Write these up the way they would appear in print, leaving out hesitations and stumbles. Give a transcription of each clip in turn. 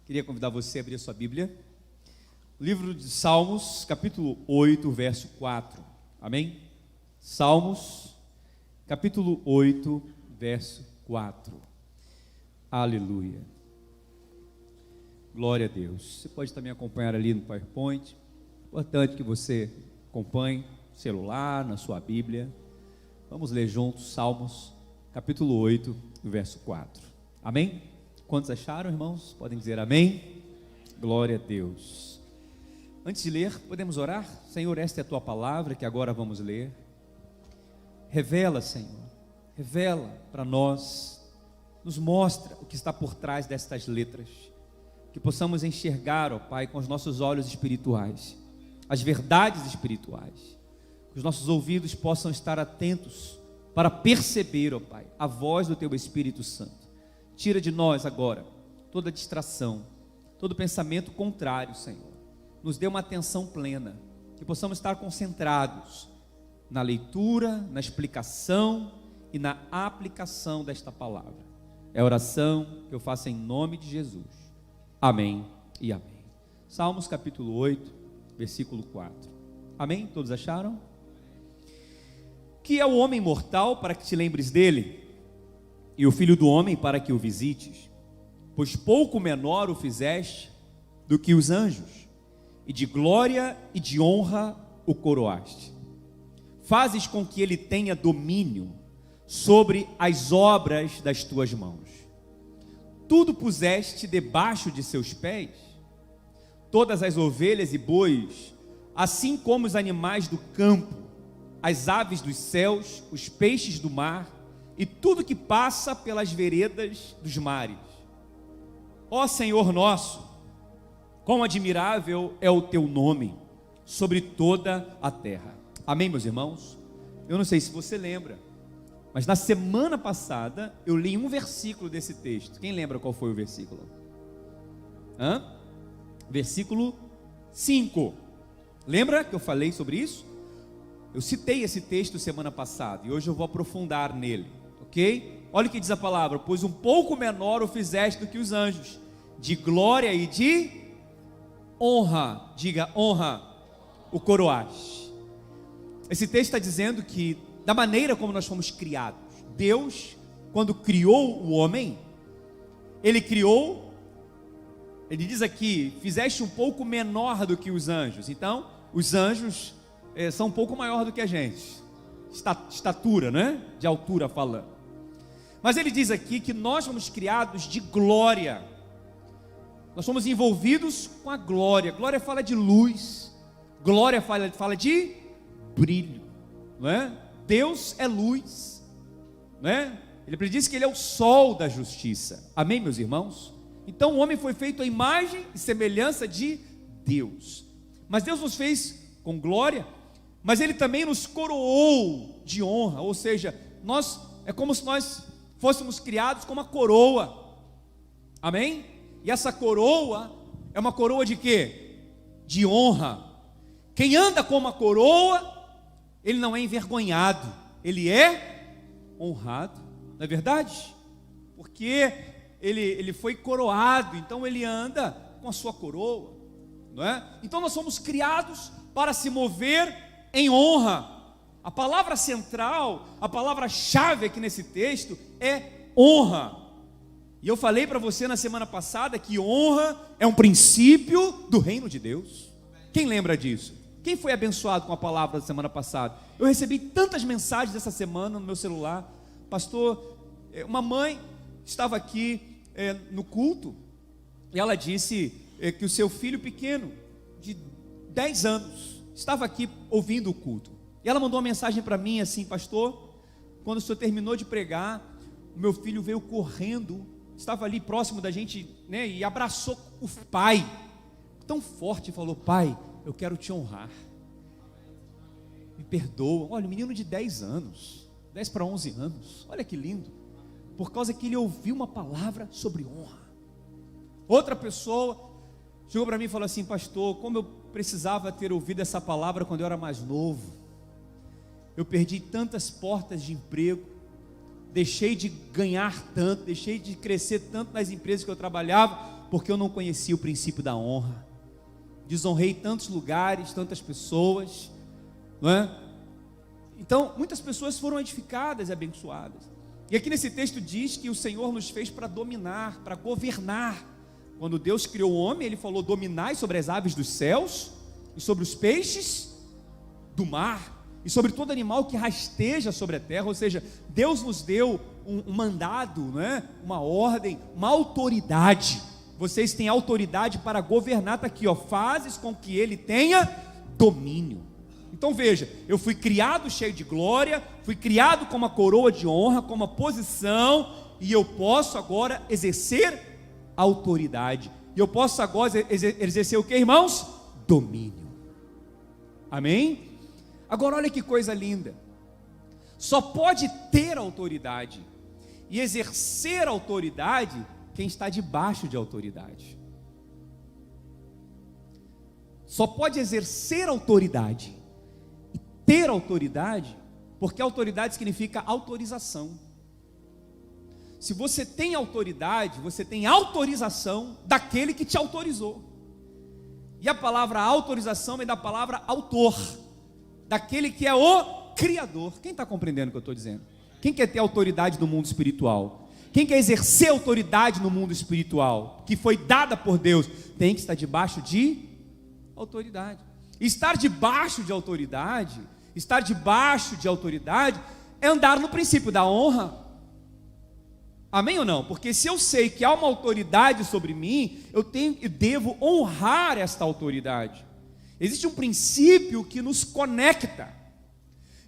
Queria convidar você a abrir a sua Bíblia. Livro de Salmos, capítulo 8, verso 4. Amém? Salmos, capítulo 8, verso 4. Aleluia. Glória a Deus. Você pode também acompanhar ali no PowerPoint. Importante que você acompanhe no celular, na sua Bíblia. Vamos ler juntos Salmos, capítulo 8, verso 4. Amém? Quantos acharam, irmãos? Podem dizer amém? Glória a Deus. Antes de ler, podemos orar? Senhor, esta é a tua palavra que agora vamos ler. Revela, Senhor, revela para nós, nos mostra o que está por trás destas letras, que possamos enxergar, ó Pai, com os nossos olhos espirituais, as verdades espirituais, que os nossos ouvidos possam estar atentos para perceber, ó Pai, a voz do Teu Espírito Santo. Tira de nós agora toda distração, todo pensamento contrário, Senhor. Nos dê uma atenção plena, que possamos estar concentrados na leitura, na explicação e na aplicação desta palavra. É a oração que eu faço em nome de Jesus. Amém e amém. Salmos capítulo 8, versículo 4. Amém? Todos acharam? Que é o homem mortal para que te lembres dele, e o filho do homem para que o visites? Pois pouco menor o fizeste do que os anjos, e de glória e de honra o coroaste. Fazes com que ele tenha domínio sobre as obras das tuas mãos. Tudo puseste debaixo de seus pés, todas as ovelhas e bois, assim como os animais do campo, as aves dos céus, os peixes do mar, e tudo que passa pelas veredas dos mares. Ó Senhor nosso, quão admirável é o teu nome sobre toda a terra. Amém, meus irmãos? Eu não sei se você lembra, mas na semana passada eu li um versículo desse texto. Quem lembra qual foi o versículo? Versículo 5. Lembra que eu falei sobre isso? Eu citei esse texto semana passada e hoje eu vou aprofundar nele, ok? Olha o que diz a palavra: pois um pouco menor o fizeste do que os anjos, de glória e de honra, diga honra, o coroaste. Esse texto está dizendo que da maneira como nós fomos criados, Deus, quando criou o homem, Ele diz aqui, fizeste um pouco menor do que os anjos. Então, os anjos são um pouco maior do que a gente, estatura, né? De altura falando. Mas ele diz aqui que nós fomos criados de glória. Nós somos envolvidos com a glória. Glória fala de luz, glória fala de brilho, não é? Deus é luz, não é? Ele prediz que Ele é o sol da justiça. Amém, meus irmãos? Então o homem foi feito à imagem e semelhança de Deus. Mas Deus nos fez com glória, mas Ele também nos coroou de honra. Ou seja, é como se nós fôssemos criados com uma coroa. Amém? E essa coroa é uma coroa de quê? De honra. Quem anda com uma coroa, ele não é envergonhado, ele é honrado, não é verdade? Porque ele foi coroado, então ele anda com a sua coroa, não é? Então nós somos criados para se mover em honra. A palavra central, a palavra-chave aqui nesse texto é honra. E eu falei para você na semana passada que honra é um princípio do reino de Deus. Quem lembra disso? Quem foi abençoado com a palavra da semana passada? Eu recebi tantas mensagens essa semana no meu celular. Pastor, uma mãe estava aqui no culto e ela disse que o seu filho pequeno, de 10 anos, estava aqui ouvindo o culto. E ela mandou uma mensagem para mim assim: pastor, quando o senhor terminou de pregar, o meu filho veio correndo, estava ali próximo da gente, né, e abraçou o pai, tão forte, e falou: pai, eu quero te honrar, me perdoa. Olha, um menino de 10 anos, 10 para 11 anos, olha que lindo, por causa que ele ouviu uma palavra sobre honra. Outra pessoa chegou para mim e falou assim: pastor, como eu precisava ter ouvido essa palavra quando eu era mais novo. Eu perdi tantas portas de emprego, deixei de ganhar tanto, deixei de crescer tanto nas empresas que eu trabalhava, porque eu não conhecia o princípio da honra. Desonrei tantos lugares, tantas pessoas, não é? Então, muitas pessoas foram edificadas e abençoadas. E aqui nesse texto diz que o Senhor nos fez para dominar, para governar. Quando Deus criou o homem, Ele falou: dominai sobre as aves dos céus, e sobre os peixes do mar, e sobre todo animal que rasteja sobre a terra. Ou seja, Deus nos deu um mandado, não é? Uma ordem, uma autoridade. Vocês têm autoridade para governar, está aqui, ó, fazes com que ele tenha domínio. Então veja, eu fui criado cheio de glória, fui criado com uma coroa de honra, com uma posição, e eu posso agora exercer autoridade. E eu posso agora exercer o que, irmãos? Domínio. Amém? Agora olha que coisa linda. Só pode ter autoridade e exercer autoridade quem está debaixo de autoridade. Só pode exercer autoridade e ter autoridade, porque autoridade significa autorização. Se você tem autoridade, você tem autorização daquele que te autorizou. E a palavra autorização vem da palavra autor, daquele que é o Criador. Quem está compreendendo o que eu estou dizendo? Quem quer ter autoridade no mundo espiritual? Quem quer exercer autoridade no mundo espiritual, que foi dada por Deus, tem que estar debaixo de autoridade. Estar debaixo de autoridade é andar no princípio da honra. Amém ou não? Porque se eu sei que há uma autoridade sobre mim, eu devo honrar esta autoridade. Existe um princípio que nos conecta.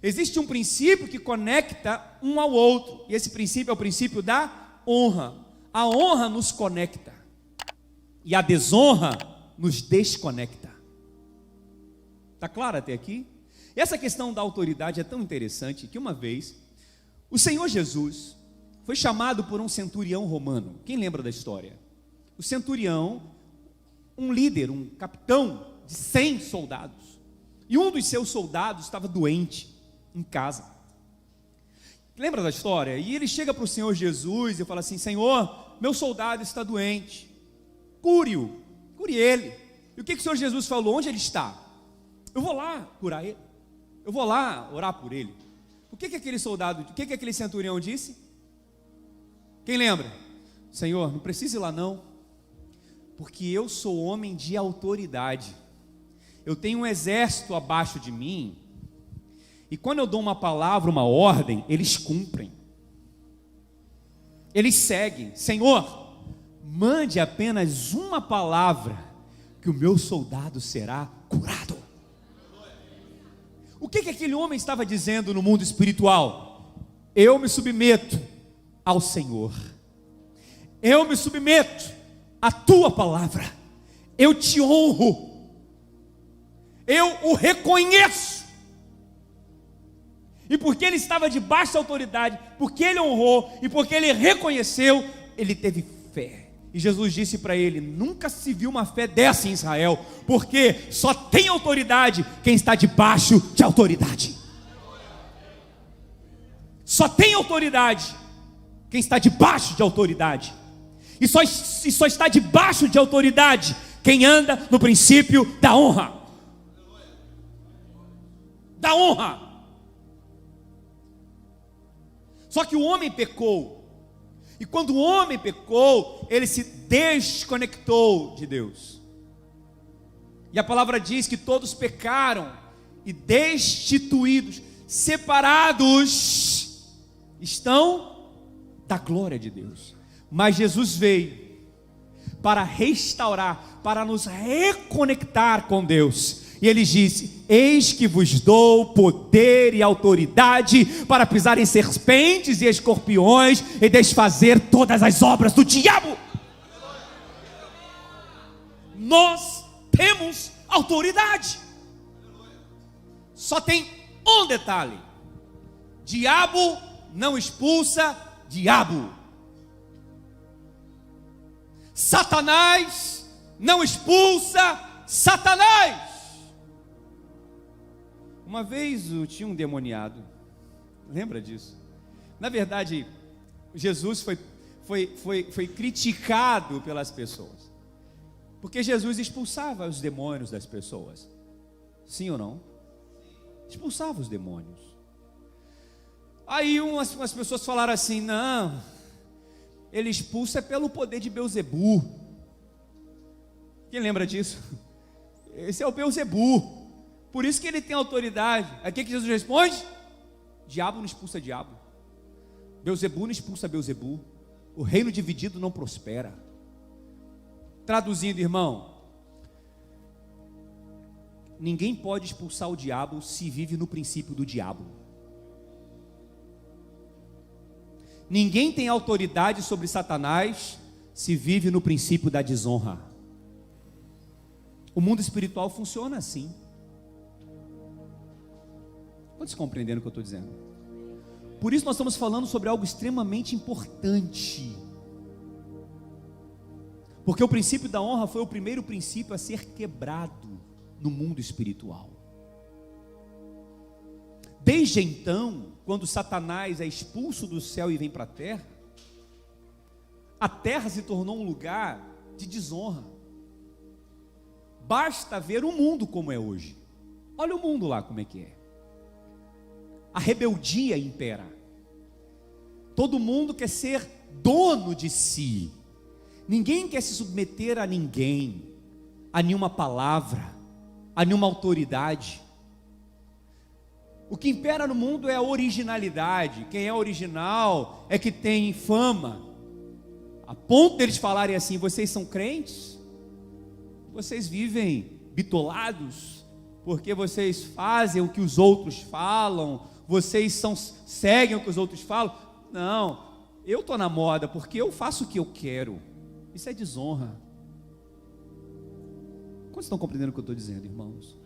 Existe um princípio que conecta um ao outro. E esse princípio é o princípio da honra. A honra nos conecta. E a desonra nos desconecta. Está claro até aqui? E essa questão da autoridade é tão interessante que uma vez o Senhor Jesus foi chamado por um centurião romano. Quem lembra da história? O centurião, um líder, um capitão de 100 soldados. E um dos seus soldados estava doente em casa. Lembra da história? E ele chega para o Senhor Jesus e fala assim: Senhor, meu soldado está doente, cure-o, cure ele. E o que o Senhor Jesus falou? Onde ele está? Eu vou lá curar ele, eu vou lá orar por ele. O que aquele soldado, o que aquele centurião disse? Quem lembra? Senhor, não precisa ir lá não, porque eu sou homem de autoridade, eu tenho um exército abaixo de mim, e quando eu dou uma palavra, uma ordem, eles cumprem, eles seguem. Senhor, mande apenas uma palavra, que o meu soldado será curado. O que aquele homem estava dizendo no mundo espiritual? Eu me submeto ao Senhor, eu me submeto à tua palavra, eu te honro, eu o reconheço. E porque ele estava debaixo da autoridade, porque ele honrou e porque ele reconheceu, ele teve fé. E Jesus disse para ele: nunca se viu uma fé dessa em Israel, porque só tem autoridade quem está debaixo de autoridade. Só tem autoridade quem está debaixo de autoridade. E só está debaixo de autoridade quem anda no princípio da honra. Da honra. Só que o homem pecou. E quando o homem pecou, ele se desconectou de Deus. E a palavra diz que todos pecaram e destituídos, separados, estão da glória de Deus. Mas Jesus veio para restaurar, para nos reconectar com Deus. E ele disse: eis que vos dou poder e autoridade para pisar em serpentes e escorpiões e desfazer todas as obras do diabo. Nós temos autoridade. Só tem um detalhe: diabo não expulsa diabo. Satanás não expulsa Satanás. Uma vez tinha um demoniado, lembra disso? Na verdade, Jesus foi criticado pelas pessoas. Porque Jesus expulsava os demônios das pessoas. Sim ou não? Expulsava os demônios. Aí umas pessoas falaram assim: não, ele expulsa pelo poder de Beelzebu. Quem lembra disso? Esse é o Beelzebu. Por isso que ele tem autoridade. Aí o que Jesus responde? Diabo não expulsa diabo. Beelzebu não expulsa Beelzebu. O reino dividido não prospera. Traduzindo, irmão, ninguém pode expulsar o diabo se vive no princípio do diabo. Ninguém tem autoridade sobre Satanás se vive no princípio da desonra. O mundo espiritual funciona assim. Quantos compreenderam o que eu estou dizendo? Por isso nós estamos falando sobre algo extremamente importante. Porque o princípio da honra foi o primeiro princípio a ser quebrado no mundo espiritual. Desde então, quando Satanás é expulso do céu e vem para a terra se tornou um lugar de desonra. Basta ver o mundo como é hoje. Olha o mundo lá como é que é. A rebeldia impera. Todo mundo quer ser dono de si. Ninguém quer se submeter a ninguém, a nenhuma palavra, a nenhuma autoridade. O que impera no mundo é a originalidade. Quem é original é que tem fama. A ponto deles falarem assim: vocês são crentes? Vocês vivem bitolados porque vocês fazem o que os outros falam, vocês seguem o que os outros falam. Não, eu estou na moda porque eu faço o que eu quero. Isso é desonra. Quantos estão compreendendo o que eu estou dizendo, irmãos?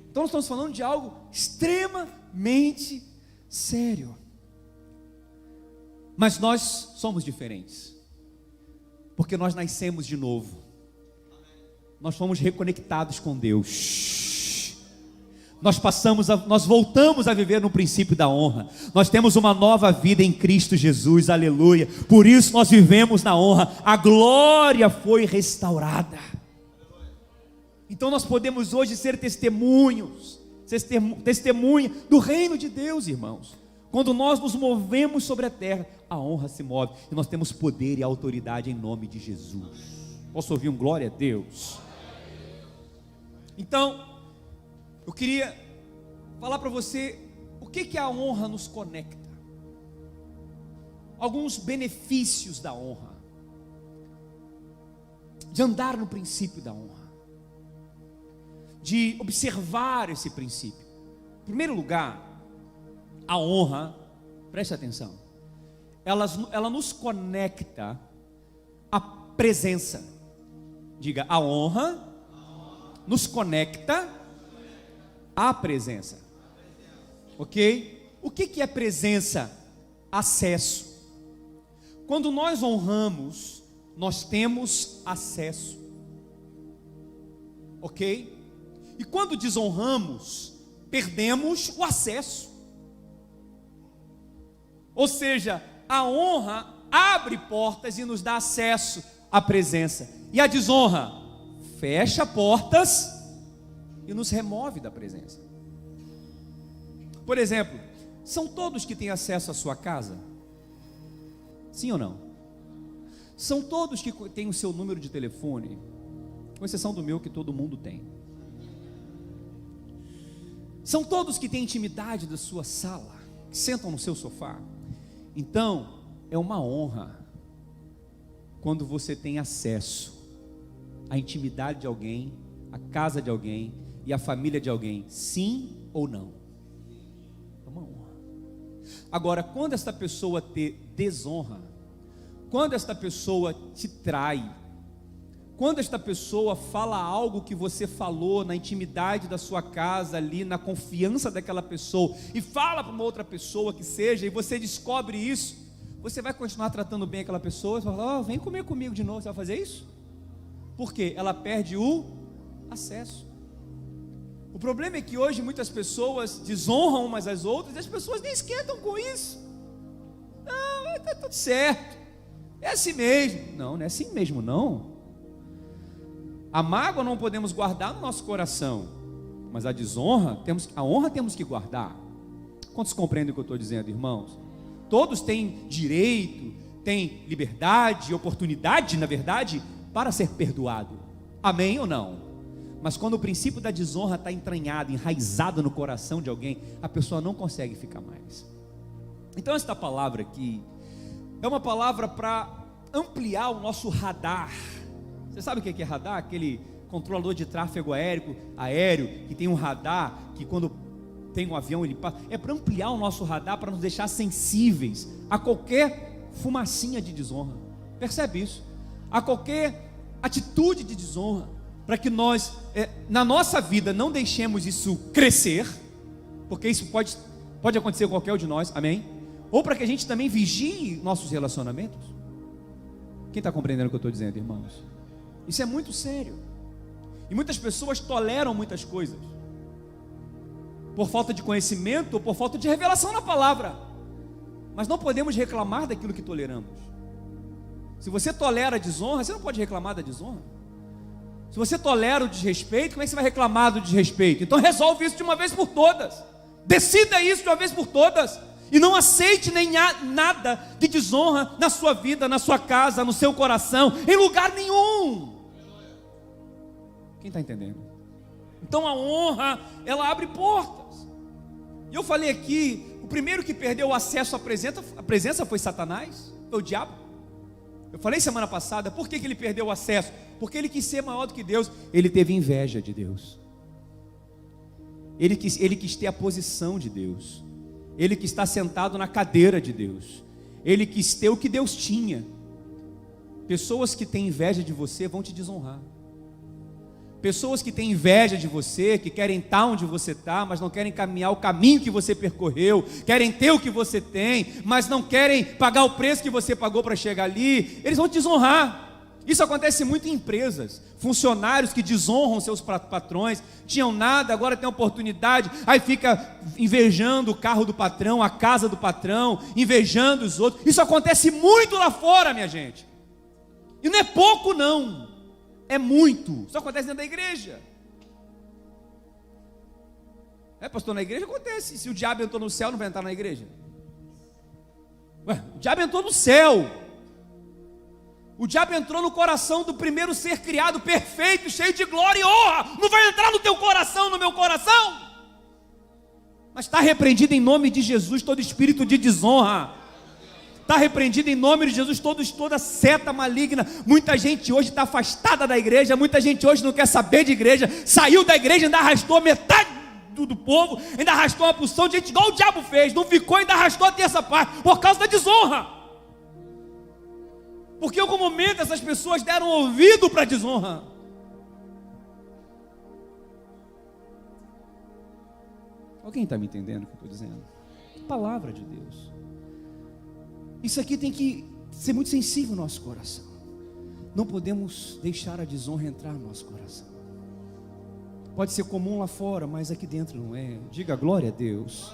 Então nós estamos falando de algo extremamente sério. Mas nós somos diferentes, porque nós nascemos de novo. Nós fomos reconectados com Deus. Nós voltamos a viver no princípio da honra. Nós temos uma nova vida em Cristo Jesus, aleluia. Por isso nós vivemos na honra. A glória foi restaurada. Então nós podemos hoje ser testemunha do reino de Deus, irmãos. Quando nós nos movemos sobre a terra, a honra se move, e nós temos poder e autoridade em nome de Jesus. Posso ouvir um glória a Deus? Então, eu queria falar para você o que a honra nos conecta. Alguns benefícios da honra, de andar no princípio da honra, de observar esse princípio. Em primeiro lugar, a honra, preste atenção, ela nos conecta à presença. Diga, a honra nos conecta à presença. Ok? O que é presença? Acesso. Quando nós honramos, nós temos acesso. Ok? E quando desonramos, perdemos o acesso. Ou seja, a honra abre portas e nos dá acesso à presença. E a desonra fecha portas e nos remove da presença. Por exemplo, são todos que têm acesso à sua casa? Sim ou não? São todos que têm o seu número de telefone? Com exceção do meu, que todo mundo tem. São todos que têm intimidade da sua sala, que sentam no seu sofá? Então, é uma honra quando você tem acesso à intimidade de alguém, à casa de alguém e à família de alguém, sim ou não? É uma honra. Agora, quando esta pessoa te desonra, quando esta pessoa te trai, quando esta pessoa fala algo que você falou na intimidade da sua casa, ali na confiança daquela pessoa, e fala para uma outra pessoa que seja, e você descobre isso, você vai continuar tratando bem aquela pessoa? Você vai falar: vem comer comigo de novo. Você vai fazer isso? Por quê? Ela perde o acesso. O problema é que hoje muitas pessoas desonram umas às outras, e as pessoas nem esquentam com isso. Não, está tudo certo, é assim mesmo. Não, não é assim mesmo não. A mágoa não podemos guardar no nosso coração, mas a desonra, a honra temos que guardar. Quantos compreendem o que eu estou dizendo, irmãos? Todos têm direito, têm liberdade, oportunidade, na verdade, para ser perdoado. Amém ou não? Mas quando o princípio da desonra está entranhado, enraizado no coração de alguém, a pessoa não consegue ficar mais. Então esta palavra aqui é uma palavra para ampliar o nosso radar. Você sabe o que é radar? Aquele controlador de tráfego aéreo que tem um radar, que quando tem um avião ele passa. É para ampliar o nosso radar, para nos deixar sensíveis a qualquer fumacinha de desonra. Percebe isso? A qualquer atitude de desonra, para que nós, na nossa vida, não deixemos isso crescer, porque isso pode acontecer com qualquer um de nós, amém? Ou para que a gente também vigie nossos relacionamentos. Quem está compreendendo o que eu estou dizendo, irmãos? Isso é muito sério. E muitas pessoas toleram muitas coisas, por falta de conhecimento ou por falta de revelação na palavra. Mas não podemos reclamar daquilo que toleramos. Se você tolera a desonra, você não pode reclamar da desonra. Se você tolera o desrespeito, como é que você vai reclamar do desrespeito? Então resolve isso de uma vez por todas. Decida isso de uma vez por todas. E não aceite nem nada de desonra na sua vida, na sua casa, no seu coração, em lugar nenhum. Quem está entendendo? Então a honra, ela abre portas. E eu falei aqui, o primeiro que perdeu o acesso à presença foi Satanás, foi o diabo. Eu falei semana passada, por que ele perdeu o acesso? Porque ele quis ser maior do que Deus. Ele teve inveja de Deus. Ele quis ter a posição de Deus. Ele quis estar sentado na cadeira de Deus. Ele quis ter o que Deus tinha. Pessoas que têm inveja de você vão te desonrar. Pessoas que têm inveja de você, que querem estar onde você está, mas não querem caminhar o caminho que você percorreu, querem ter o que você tem, mas não querem pagar o preço que você pagou para chegar ali, eles vão te desonrar. Isso acontece muito em empresas, funcionários que desonram seus patrões, tinham nada, agora tem oportunidade, aí fica invejando o carro do patrão, a casa do patrão, invejando os outros. Isso acontece muito lá fora, minha gente, e não é pouco não. É muito. Isso acontece dentro da igreja. Pastor, na igreja acontece. Se o diabo entrou no céu, não vai entrar na igreja? O diabo entrou no céu. O diabo entrou no coração do primeiro ser criado, perfeito, cheio de glória e honra. Não vai entrar no teu coração, no meu coração? Mas está repreendido em nome de Jesus todo espírito de desonra. Está repreendido em nome de Jesus toda seta maligna. Muita gente hoje está afastada da igreja. Muita gente hoje não quer saber de igreja. Saiu da igreja, ainda arrastou metade do povo, ainda arrastou uma porção de gente igual o diabo fez. Não ficou, ainda arrastou a terça parte, por causa da desonra. Porque em algum momento essas pessoas deram ouvido para a desonra. Alguém está me entendendo o que eu estou dizendo? Palavra de Deus. Isso aqui tem que ser muito sensível no nosso coração. Não podemos deixar a desonra entrar no nosso coração. Pode ser comum lá fora, mas aqui dentro não é. Diga glória a Deus.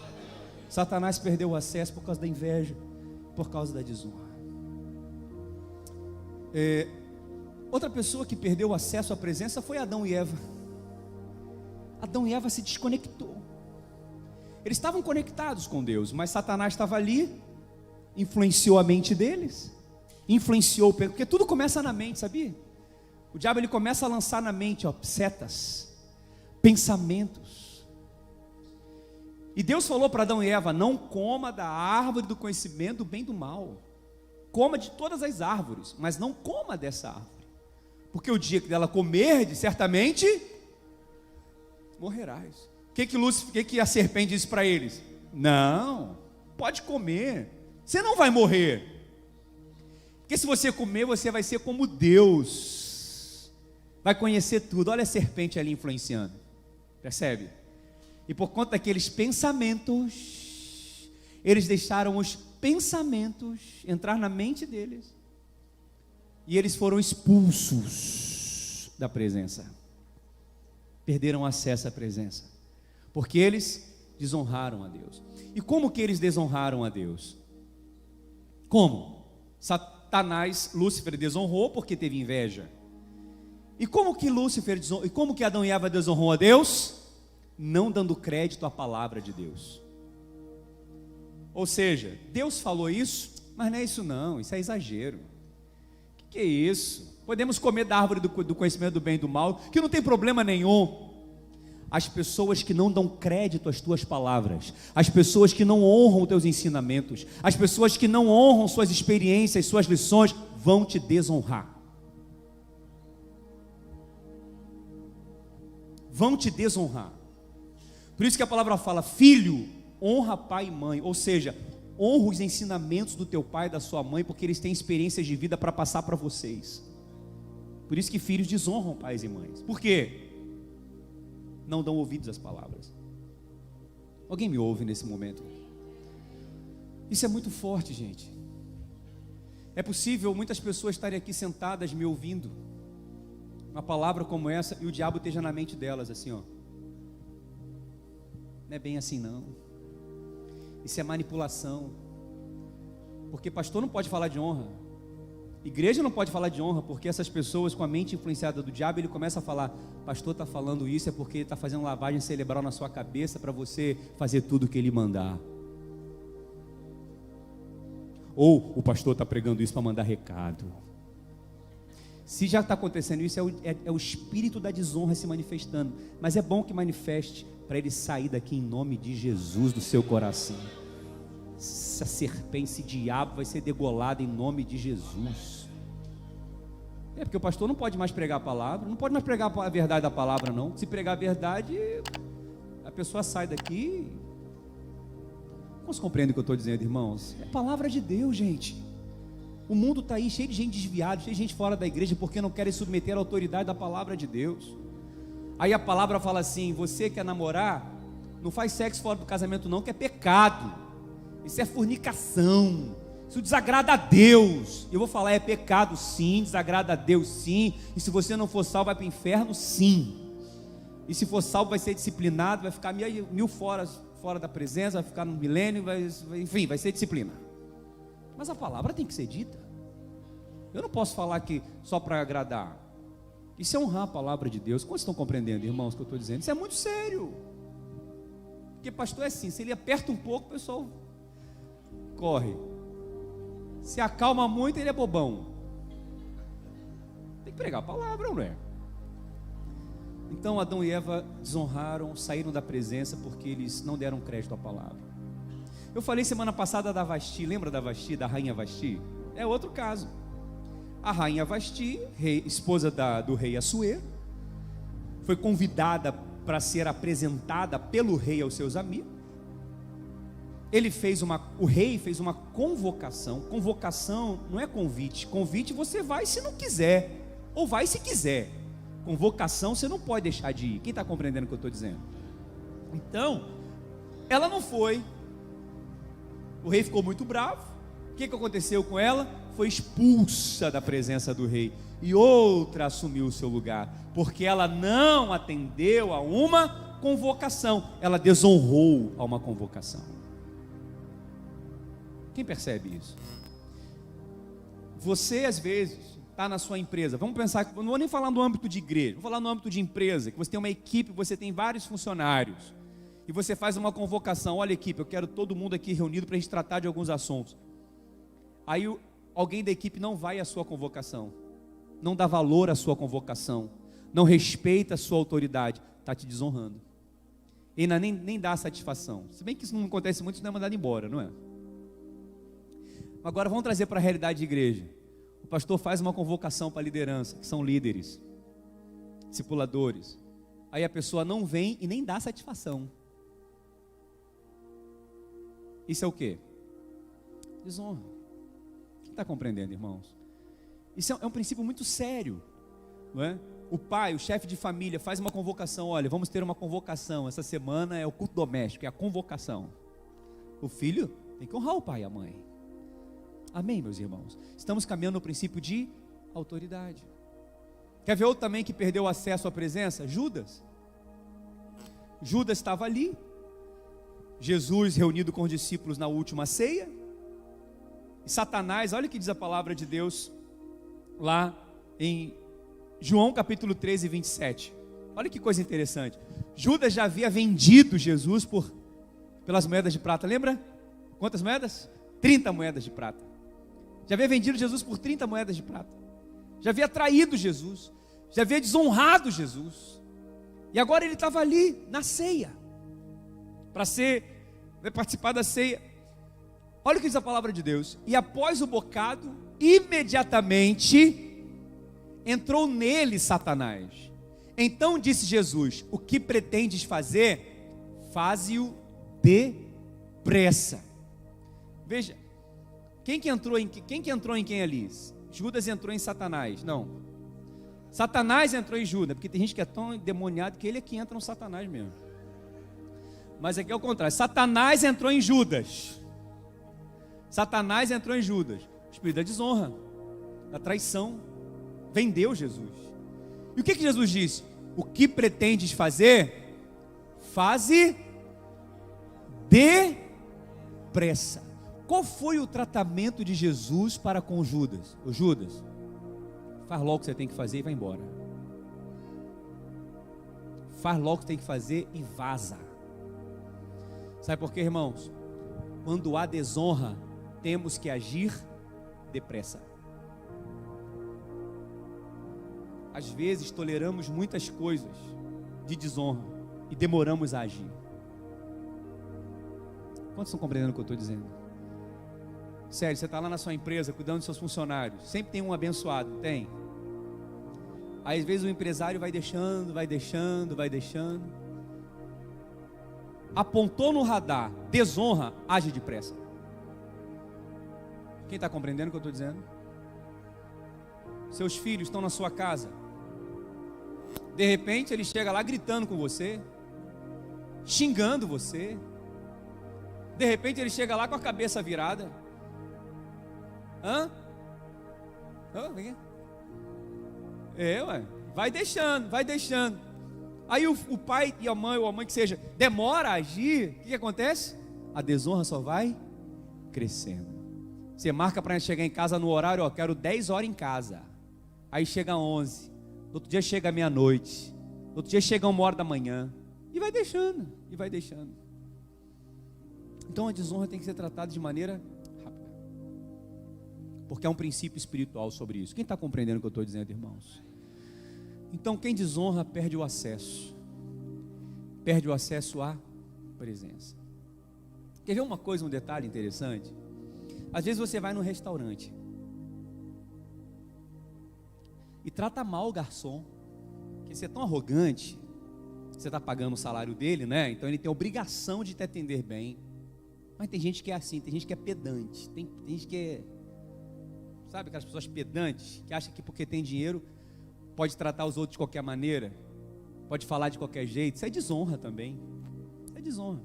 Satanás perdeu o acesso por causa da inveja, por causa da desonra. Outra pessoa que perdeu o acesso à presença foi Adão e Eva. Adão e Eva se desconectou. Eles estavam conectados com Deus, mas Satanás estava ali, influenciou a mente deles, porque tudo começa na mente, sabia? O diabo ele começa a lançar na mente, setas, pensamentos. E Deus falou para Adão e Eva: não coma da árvore do conhecimento do bem e do mal. Coma de todas as árvores, mas não coma dessa árvore, porque o dia que dela comer, certamente morrerás. O que a serpente disse para eles? Não, pode comer, você não vai morrer, porque se você comer, você vai ser como Deus, vai conhecer tudo. Olha a serpente ali influenciando, percebe? E por conta daqueles pensamentos, eles deixaram os pensamentos entrar na mente deles, e eles foram expulsos da presença, perderam acesso à presença, porque eles desonraram a Deus. E como que eles desonraram a Deus? Como? Satanás, Lúcifer, desonrou porque teve inveja. E como que Lúcifer, e como que Adão e Eva desonrou a Deus? Não dando crédito à palavra de Deus. Ou seja, Deus falou isso, mas não é isso não, isso é exagero. O que é isso? Podemos comer da árvore do conhecimento do bem e do mal, que não tem problema nenhum. As pessoas que não dão crédito às tuas palavras, as pessoas que não honram teus ensinamentos, as pessoas que não honram suas experiências, suas lições, vão te desonrar. Vão te desonrar. Por isso que a palavra fala: filho, honra pai e mãe. Ou seja, honra os ensinamentos do teu pai e da sua mãe, porque eles têm experiências de vida para passar para vocês. Por isso que filhos desonram pais e mães. Por quê? Não dão ouvidos às palavras. Alguém me ouve nesse momento? Isso é muito forte, gente. É possível muitas pessoas estarem aqui sentadas me ouvindo uma palavra como essa, e o diabo esteja na mente delas assim, ó. Não é bem assim não. Isso é manipulação. Porque pastor não pode falar de honra, igreja não pode falar de honra, porque essas pessoas com a mente influenciada do diabo, ele começa a falar: pastor está falando isso é porque ele está fazendo lavagem cerebral na sua cabeça para você fazer tudo o que ele mandar. Ou o pastor está pregando isso para mandar recado. Se já está acontecendo isso, é o espírito da desonra se manifestando. Mas é bom que manifeste, para ele sair daqui em nome de Jesus do seu coração. Essa serpente, esse diabo vai ser degolado em nome de Jesus. É porque o pastor não pode mais pregar a palavra, não pode mais pregar a verdade da palavra não. Se pregar a verdade, a pessoa sai daqui. Vocês compreendem o que eu estou dizendo, irmãos? É a palavra de Deus, gente. O mundo está aí cheio de gente desviada, cheio de gente fora da igreja, porque não querem submeter a autoridade da palavra de Deus. Aí a palavra fala assim: você quer namorar, não faz sexo fora do casamento não, que é pecado. Isso é fornicação, isso desagrada a Deus. Eu vou falar: é pecado sim, desagrada a Deus sim. E se você não for salvo, vai para o inferno sim. E se for salvo, vai ser disciplinado, vai ficar mil fora da presença, vai ficar no milênio, enfim, vai ser disciplina. Mas a palavra tem que ser dita. Eu não posso falar aqui só para agradar. Isso é honrar a palavra de Deus. Como estão compreendendo, irmãos, o que eu estou dizendo? Isso é muito sério. Porque pastor é assim, se ele aperta um pouco, o pessoal corre. Se acalma muito, ele é bobão. Tem que pregar a palavra, não é? Então Adão e Eva desonraram, saíram da presença porque eles não deram crédito à palavra. Eu falei semana passada da Vasti, lembra da Vasti, da rainha Vasti? É outro caso. A rainha Vasti, esposa do rei Assuero, foi convidada para ser apresentada pelo rei aos seus amigos. O rei fez uma convocação. Convocação não é convite. Convite você vai se não quiser, ou vai se quiser. Convocação você não pode deixar de ir. Quem está compreendendo o que eu estou dizendo? Então, ela não foi. O rei ficou muito bravo. O que aconteceu com ela? Foi expulsa da presença do rei, e outra assumiu o seu lugar, porque ela não atendeu a uma convocação, ela desonrou a uma convocação. Quem percebe isso? Você às vezes está na sua empresa, vamos pensar, não vou nem falar no âmbito de igreja, vou falar no âmbito de empresa, que você tem uma equipe, você tem vários funcionários, e você faz uma convocação: olha equipe, eu quero todo mundo aqui reunido para a gente tratar de alguns assuntos. Aí alguém da equipe não vai à sua convocação, não dá valor à sua convocação, não respeita a sua autoridade, está te desonrando, e ainda nem dá satisfação. Se bem que isso não acontece muito, isso não é mandado embora, não é? Agora vamos trazer para a realidade de igreja. O pastor faz uma convocação para a liderança, que são líderes, discipuladores. Aí a pessoa não vem e nem dá satisfação. Isso é o quê? Desonra. Quem está compreendendo, irmãos? Isso é um princípio muito sério, não é? O pai, o chefe de família faz uma convocação: olha, vamos ter uma convocação, essa semana é o culto doméstico, é a convocação. O filho tem que honrar o pai e a mãe. Amém, meus irmãos? Estamos caminhando no princípio de autoridade. Quer ver outro também que perdeu o acesso à presença? Judas. Judas estava ali, Jesus reunido com os discípulos na última ceia, e Satanás, olha o que diz a palavra de Deus lá em João capítulo 13, 27. Olha que coisa interessante. Judas já havia vendido Jesus pelas moedas de prata, lembra? Quantas moedas? 30 moedas de prata. Já havia vendido Jesus por 30 moedas de prata. Já havia traído Jesus. Já havia desonrado Jesus. E agora ele estava ali na ceia, para participar da ceia. Olha o que diz a palavra de Deus. E após o bocado, imediatamente entrou nele Satanás. Então disse Jesus: o que pretendes fazer, faze-o depressa. Veja, quem que entrou em quem ali? Judas entrou em Satanás? Não. Satanás entrou em Judas, porque tem gente que é tão endemoniado que ele é que entra no Satanás mesmo. Mas aqui é o contrário. Satanás entrou em Judas. Satanás entrou em Judas. O espírito da desonra, da traição, vendeu Jesus. E o que Jesus disse? O que pretendes fazer, faze depressa. Qual foi o tratamento de Jesus para com Judas? O Judas, faz logo o que você tem que fazer e vai embora. Faz logo o que tem que fazer e vaza. Sabe por quê, irmãos? Quando há desonra, temos que agir depressa. Às vezes toleramos muitas coisas de desonra e demoramos a agir. Quantos estão compreendendo o que eu estou dizendo? Sério, você está lá na sua empresa cuidando dos seus funcionários, sempre tem um abençoado, tem? Aí, às vezes o empresário vai deixando. Apontou no radar, desonra, age depressa. Quem está compreendendo o que eu estou dizendo? Seus filhos estão na sua casa. De repente ele chega lá gritando com você, xingando você. De repente ele chega lá com a cabeça virada. Ué, vai deixando. Aí o pai e a mãe, ou a mãe que seja, demora a agir. O que acontece? A desonra só vai crescendo. Você marca para chegar em casa no horário, quero 10 horas em casa. Aí chega 11. No outro dia chega meia-noite. No outro dia chega 1 hora da manhã. E vai deixando. Então a desonra tem que ser tratada de maneira rápida. Porque há um princípio espiritual sobre isso. Quem está compreendendo o que eu estou dizendo, irmãos? Então quem desonra perde o acesso. Perde o acesso à presença. Quer ver uma coisa, um detalhe interessante? Às vezes você vai num restaurante e trata mal o garçom, porque você é tão arrogante, você está pagando o salário dele, né? Então ele tem a obrigação de te atender bem. Mas tem gente que é assim, tem gente que é pedante, tem gente que é, sabe aquelas pessoas pedantes, que acham que porque tem dinheiro pode tratar os outros de qualquer maneira, pode falar de qualquer jeito. Isso é desonra também, é desonra.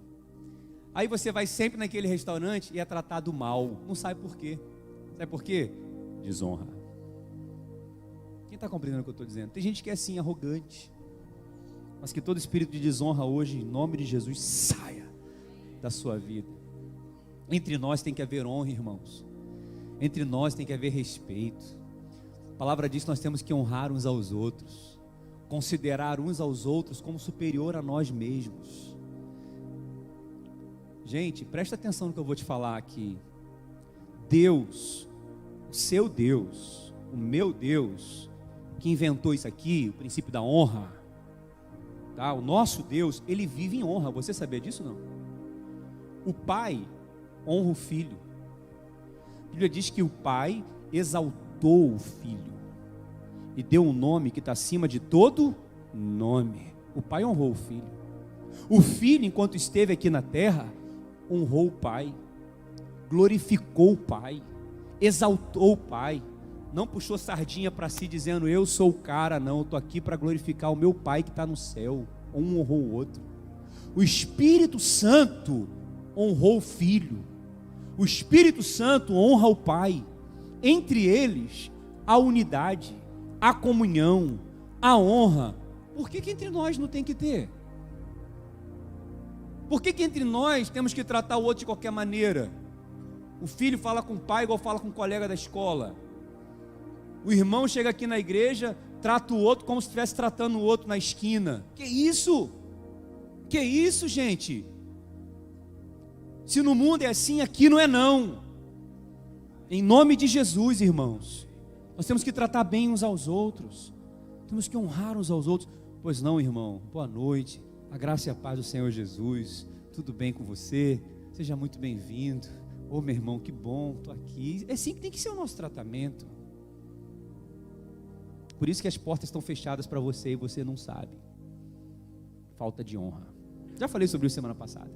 Aí você vai sempre naquele restaurante e é tratado mal, não sabe por quê. Sabe por quê? Desonra. Quem está compreendendo o que eu estou dizendo? Tem gente que é assim, arrogante, mas que todo espírito de desonra hoje, em nome de Jesus, saia da sua vida. Entre nós tem que haver honra, irmãos. Entre nós tem que haver respeito. A palavra diz que nós temos que honrar uns aos outros, considerar uns aos outros como superior a nós mesmos. Gente, presta atenção no que eu vou te falar aqui. Deus, o seu Deus, o meu Deus, que inventou isso aqui, o princípio da honra, tá? O nosso Deus, ele vive em honra. Você sabia disso, não? O pai honra o filho. A Bíblia diz que o pai exaltou o filho e deu um nome que está acima de todo nome. O pai honrou o filho. O filho, enquanto esteve aqui na terra, honrou o pai, glorificou o pai, exaltou o pai, não puxou sardinha para si dizendo eu sou o cara, não, eu estou aqui para glorificar o meu pai que está no céu. Um honrou o outro. O Espírito Santo honrou o filho, o Espírito Santo honra o pai. Entre eles a unidade, a comunhão, a honra. Por que entre nós não tem que ter? Por que entre nós temos que tratar o outro de qualquer maneira? O filho fala com o pai igual fala com o colega da escola. O irmão chega aqui na igreja, trata o outro como se estivesse tratando o outro na esquina. Que isso? Que isso, gente? Se no mundo é assim, aqui não é não. Em nome de Jesus, irmãos, nós temos que tratar bem uns aos outros, temos que honrar uns aos outros. Pois não, irmão, boa noite, a graça e a paz do Senhor Jesus, tudo bem com você? Seja muito bem-vindo. Ô meu irmão, que bom, estou aqui. É assim que tem que ser o nosso tratamento. Por isso que as portas estão fechadas para você e você não sabe. Falta de honra. Já falei sobre isso semana passada.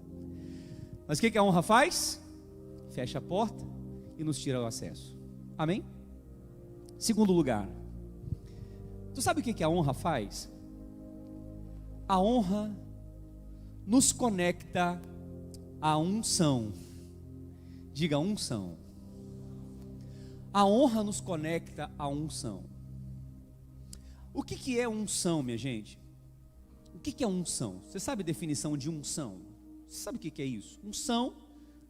Mas o que a honra faz? Fecha a porta e nos tira o acesso. Amém? Segundo lugar, tu sabe o que a honra faz? A honra nos conecta à unção. Diga unção. A honra nos conecta à unção. O que é unção, minha gente? O que é unção? Você sabe a definição de unção? Você sabe o que é isso? Unção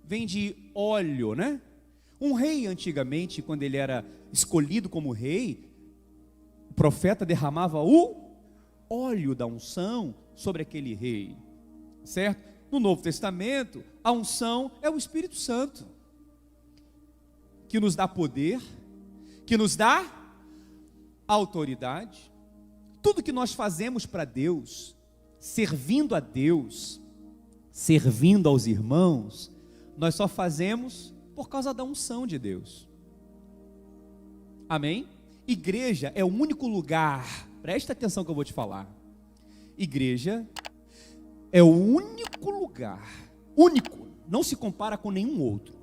vem de óleo, né? Um rei antigamente, quando ele era escolhido como rei, o profeta derramava o óleo da unção sobre aquele rei, certo? No Novo Testamento, a unção é o Espírito Santo, que nos dá poder, que nos dá autoridade. Tudo que nós fazemos para Deus, servindo a Deus, servindo aos irmãos, nós só fazemos por causa da unção de Deus. Amém? Igreja é o único lugar, presta atenção que eu vou te falar. Igreja é o único lugar, único, não se compara com nenhum outro,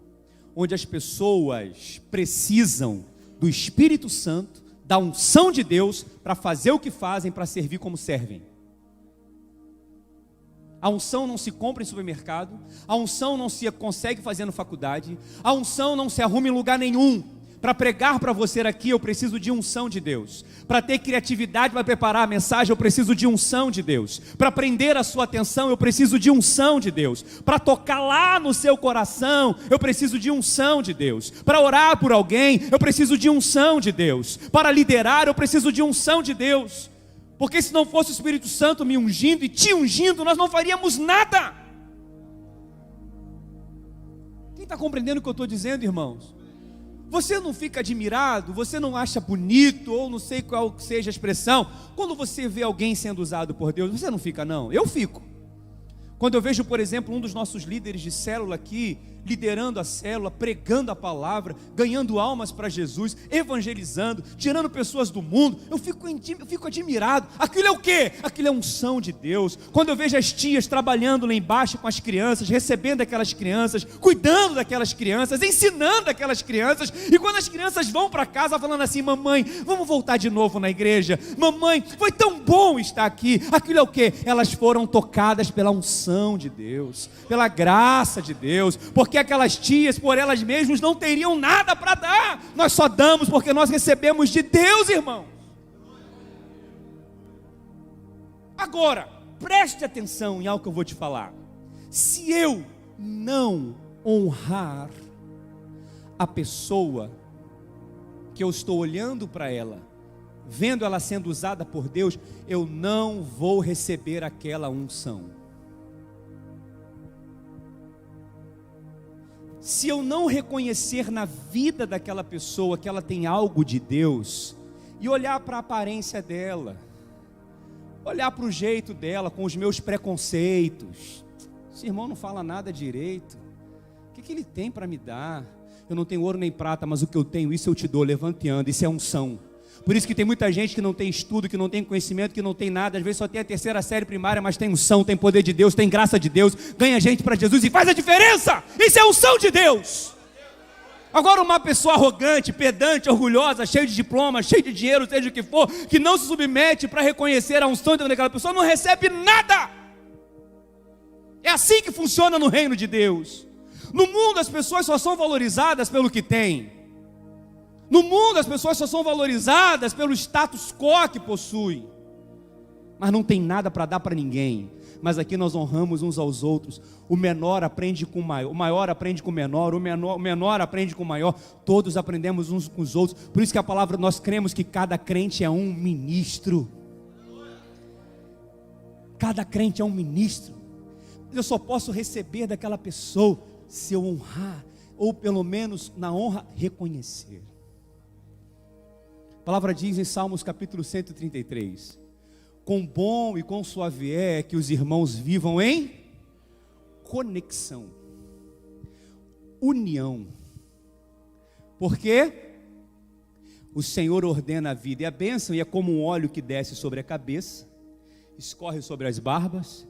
onde as pessoas precisam do Espírito Santo, da unção de Deus, para fazer o que fazem, para servir como servem. A unção não se compra em supermercado, a unção não se consegue fazendo faculdade, a unção não se arruma em lugar nenhum. Para pregar para você aqui, eu preciso de unção de Deus. Para ter criatividade para preparar a mensagem, eu preciso de unção de Deus. Para prender a sua atenção, eu preciso de unção de Deus. Para tocar lá no seu coração, eu preciso de unção de Deus. Para orar por alguém, eu preciso de unção de Deus. Para liderar, eu preciso de unção de Deus. Porque se não fosse o Espírito Santo me ungindo e te ungindo, nós não faríamos nada. Quem está compreendendo o que eu estou dizendo, irmãos? Você não fica admirado, você não acha bonito, ou não sei qual seja a expressão, quando você vê alguém sendo usado por Deus, você não fica não? Eu fico. Quando eu vejo, por exemplo, um dos nossos líderes de célula aqui, liderando a célula, pregando a palavra, ganhando almas para Jesus, evangelizando, tirando pessoas do mundo, eu fico admirado. Aquilo é o quê? Aquilo é unção de Deus. Quando eu vejo as tias trabalhando lá embaixo com as crianças, recebendo aquelas crianças, cuidando daquelas crianças, ensinando aquelas crianças, e quando as crianças vão para casa falando assim: mamãe, vamos voltar de novo na igreja, mamãe, foi tão bom estar aqui. Aquilo é o quê? Elas foram tocadas pela unção de Deus, pela graça de Deus, porque aquelas tias, por elas mesmas, não teriam nada para dar. Nós só damos porque nós recebemos de Deus, irmão. Agora, preste atenção em algo que eu vou te falar. Se eu não honrar a pessoa que eu estou olhando para ela, vendo ela sendo usada por Deus, eu não vou receber aquela unção. Se eu não reconhecer na vida daquela pessoa que ela tem algo de Deus, e olhar para a aparência dela, olhar para o jeito dela, com os meus preconceitos, esse irmão não fala nada direito, o que ele tem para me dar? Eu não tenho ouro nem prata, mas o que eu tenho, isso eu te dou, levante e anda. Isso é unção. Por isso que tem muita gente que não tem estudo, que não tem conhecimento, que não tem nada, às vezes só tem a 3ª série primária, mas tem unção, tem poder de Deus, tem graça de Deus, ganha gente para Jesus e faz a diferença. Isso é unção de Deus. Agora uma pessoa arrogante, pedante, orgulhosa, cheia de diploma, cheia de dinheiro, seja o que for, que não se submete para reconhecer a unção daquela pessoa, não recebe nada. É assim que funciona no reino de Deus. No mundo as pessoas só são valorizadas pelo que têm. No mundo as pessoas só são valorizadas pelo status quo que possuem. mas não tem nada para dar para ninguém. Mas aqui nós honramos uns aos outros. O menor aprende com o maior aprende com o menor, o menor aprende com o maior. Todos aprendemos uns com os outros. Por isso que a palavra, nós cremos que cada crente é um ministro. Cada crente é um ministro. Eu só posso receber daquela pessoa se eu honrar, ou pelo menos na honra reconhecer. A palavra diz em Salmos capítulo 133: quão bom e quão suave é que os irmãos vivam em conexão, união. Porque o Senhor ordena a vida e a bênção, e é como um óleo que desce sobre a cabeça, escorre sobre as barbas,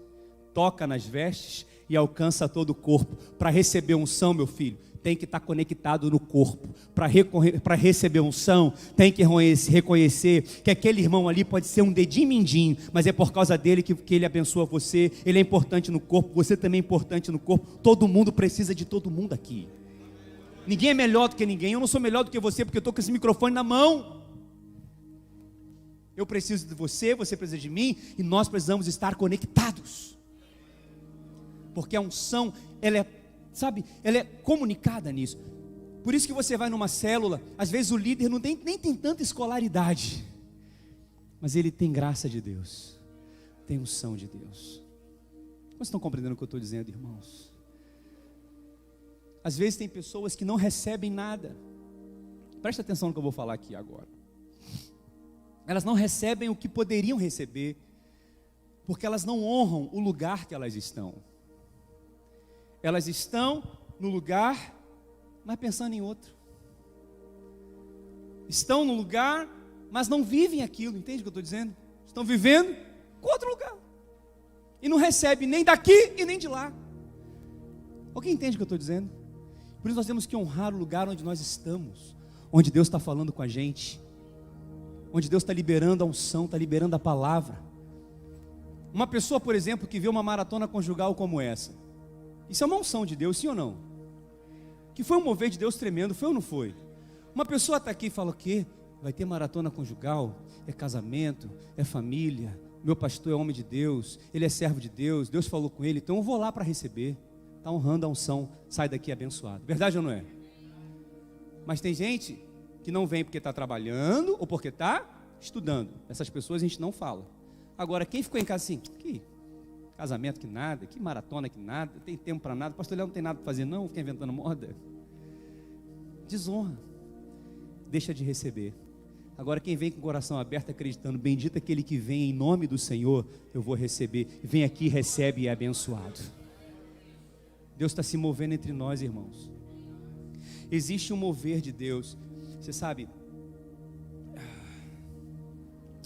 toca nas vestes e alcança todo o corpo. Para receber unção, meu filho, tem que estar conectado no corpo. Para receber unção, tem que reconhecer que aquele irmão ali pode ser um dedinho mindinho, mas é por causa dele que ele abençoa você. Ele é importante no corpo, você também é importante no corpo. Todo mundo precisa de todo mundo aqui. Ninguém é melhor do que ninguém. Eu não sou melhor do que você porque eu estou com esse microfone na mão. Eu preciso de você, você precisa de mim, e nós precisamos estar conectados. Porque a unção, ela é comunicada nisso. Por isso que você vai numa célula, às vezes o líder nem tem tanta escolaridade, mas ele tem graça de Deus, tem unção de Deus. Vocês estão compreendendo o que eu estou dizendo, irmãos? Às vezes tem pessoas que não recebem nada. Presta atenção no que eu vou falar aqui agora. Elas não recebem o que poderiam receber, porque elas não honram o lugar que elas estão. Elas estão no lugar, mas pensando em outro. Estão no lugar, mas não vivem aquilo. Entende o que eu estou dizendo? Estão vivendo com outro lugar. E não recebem nem daqui e nem de lá. Alguém entende o que eu estou dizendo? Por isso nós temos que honrar o lugar onde nós estamos. Onde Deus está falando com a gente. Onde Deus está liberando a unção, está liberando a palavra. Uma pessoa, por exemplo, que vê uma maratona conjugal como essa. Isso é uma unção de Deus, sim ou não? Que foi um mover de Deus tremendo, foi ou não foi? Uma pessoa está aqui e fala o quê? Vai ter maratona conjugal, é casamento, é família, meu pastor é homem de Deus, ele é servo de Deus, Deus falou com ele, então eu vou lá para receber. Está honrando a unção, sai daqui abençoado. Verdade ou não é? Mas tem gente que não vem porque está trabalhando ou porque está estudando. Essas pessoas a gente não fala. Agora, quem ficou em casa assim, que casamento que nada, que maratona que nada, tem tempo para nada, pastor Léo não tem nada para fazer não, fica inventando moda. Desonra, deixa de receber. Agora quem vem com o coração aberto acreditando, bendito aquele que vem em nome do Senhor, eu vou receber, vem aqui, recebe e é abençoado. Deus está se movendo entre nós, irmãos. Existe um mover de Deus. Você sabe,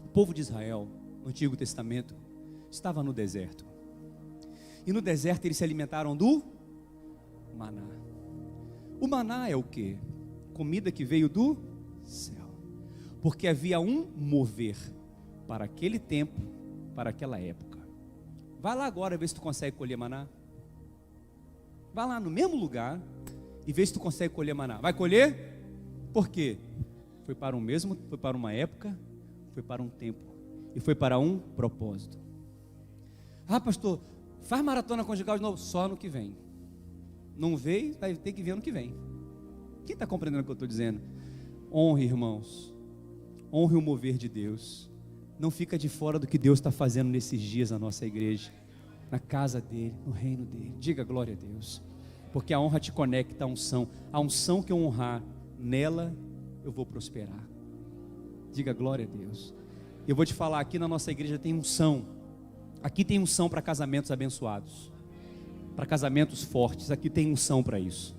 o povo de Israel, no Antigo Testamento, estava no deserto. E no deserto eles se alimentaram do maná. O maná é o quê? Comida que veio do céu. Porque havia um mover para aquele tempo, para aquela época. Vai lá agora ver se tu consegue colher maná. Vai lá no mesmo lugar e vê se tu consegue colher maná. Vai colher? Por quê? Foi para uma época, foi para um tempo e foi para um propósito. Ah, pastor, faz maratona conjugal de novo, só no que vem. Não veio, vai ter que ver ano que vem. Quem está compreendendo o que eu estou dizendo? Honre, irmãos. Honre o mover de Deus. Não fica de fora do que Deus está fazendo nesses dias na nossa igreja, na casa dele, no reino dele. Diga glória a Deus. Porque a honra te conecta à unção. A unção que eu honrar, nela eu vou prosperar. Diga glória a Deus. Eu vou te falar, aqui na nossa igreja tem unção. Aqui tem unção para casamentos abençoados, para casamentos fortes. Aqui tem unção para isso.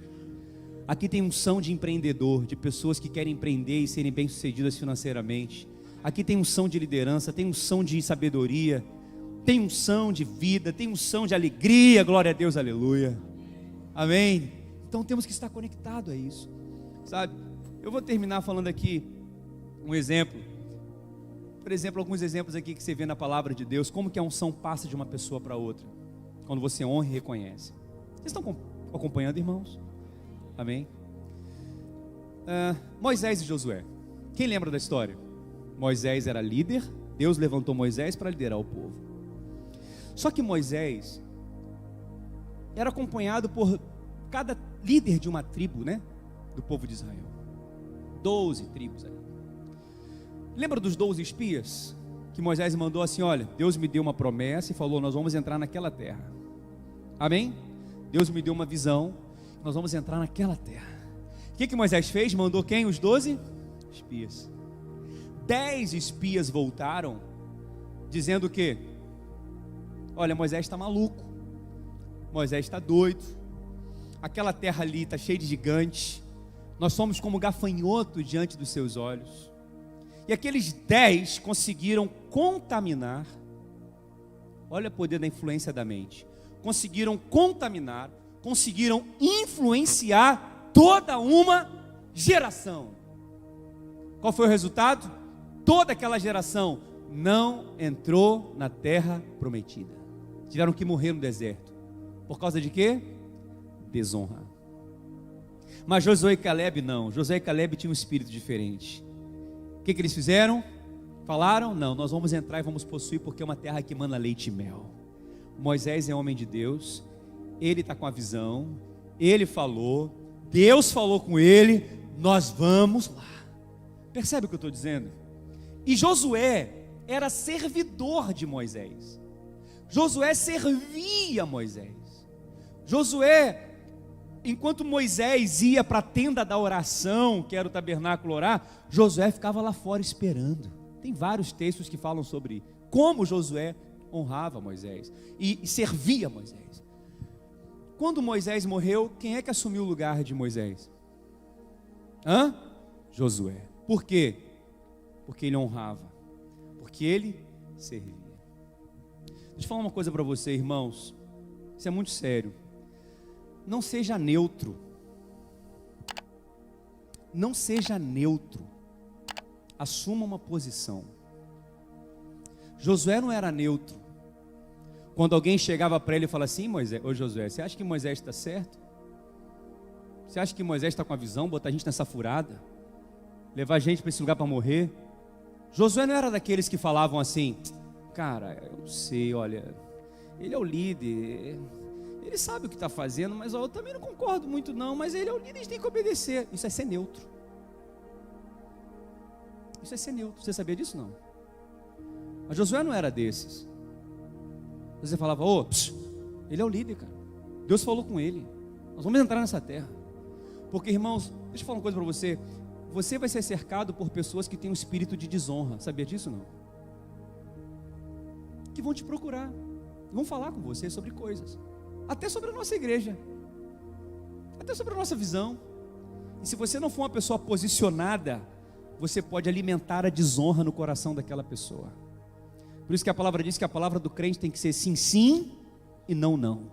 Aqui tem unção de empreendedor, de pessoas que querem empreender e serem bem-sucedidas financeiramente. Aqui tem unção de liderança, tem unção de sabedoria, tem unção de vida, tem unção de alegria. Glória a Deus, aleluia. Amém? Então temos que estar conectados a isso, sabe? Eu vou terminar falando aqui um exemplo. Por exemplo, alguns exemplos aqui que você vê na palavra de Deus, como que a unção passa de uma pessoa para outra, quando você honra e reconhece. Vocês estão acompanhando, irmãos? Amém? Moisés e Josué. Quem lembra da história? Moisés era líder Deus levantou Moisés para liderar o povo. Só que Moisés era acompanhado por cada líder de uma tribo, né? Do povo de Israel. 12 tribos ali. Lembra dos 12 espias? Que Moisés mandou assim: olha, Deus me deu uma promessa e falou, nós vamos entrar naquela terra. Amém? Deus me deu uma visão, nós vamos entrar naquela terra. O que Moisés fez? Mandou quem? Os 12 espias. 10 espias voltaram, dizendo o quê? Olha, Moisés está maluco, Moisés está doido, aquela terra ali está cheia de gigantes, nós somos como gafanhoto diante dos seus olhos. E aqueles 10 conseguiram contaminar, olha o poder da influência da mente, conseguiram contaminar, conseguiram influenciar toda uma geração. Qual foi o resultado? Toda aquela geração não entrou na terra prometida. Tiveram que morrer no deserto. Por causa de quê? Desonra. Mas Josué e Caleb não. Josué e Caleb tinham um espírito diferente. O que eles fizeram? Falaram? Não, nós vamos entrar e vamos possuir, porque é uma terra que emana leite e mel. Moisés é homem de Deus, ele está com a visão, ele falou, Deus falou com ele, nós vamos lá. Percebe o que eu estou dizendo? E Josué era servidor de Moisés. Josué servia Moisés. Josué, enquanto Moisés ia para a tenda da oração, que era o tabernáculo orar, Josué ficava lá fora esperando. Tem vários textos que falam sobre como Josué honrava Moisés e servia Moisés. Quando Moisés morreu, quem é que assumiu o lugar de Moisés? Josué. Por quê? Porque ele honrava, porque ele servia. Deixa eu falar uma coisa para você, irmãos, isso é muito sério. Não seja neutro. Não seja neutro. Assuma uma posição. Josué não era neutro. Quando alguém chegava para ele e falava assim: Moisés, ô Josué, você acha que Moisés está certo? Você acha que Moisés está com a visão, botar a gente nessa furada, levar a gente para esse lugar para morrer? Josué não era daqueles que falavam assim: cara, eu sei, olha, ele é o líder, ele sabe o que está fazendo, mas eu também não concordo muito não, mas ele é o líder, a gente tem que obedecer. Isso é ser neutro. Isso é ser neutro. Você sabia disso? Não. Mas Josué não era desses. Você falava: ele é o líder, cara, Deus falou com ele, nós vamos entrar nessa terra. Porque, irmãos, deixa eu falar uma coisa para você. Você vai ser cercado por pessoas que têm um espírito de desonra. Sabia disso? Não. Que vão te procurar, vão falar com você sobre coisas, até sobre a nossa igreja, até sobre a nossa visão. E se você não for uma pessoa posicionada, você pode alimentar a desonra no coração daquela pessoa. Por isso que a palavra diz que a palavra do crente tem que ser sim, sim e não, não.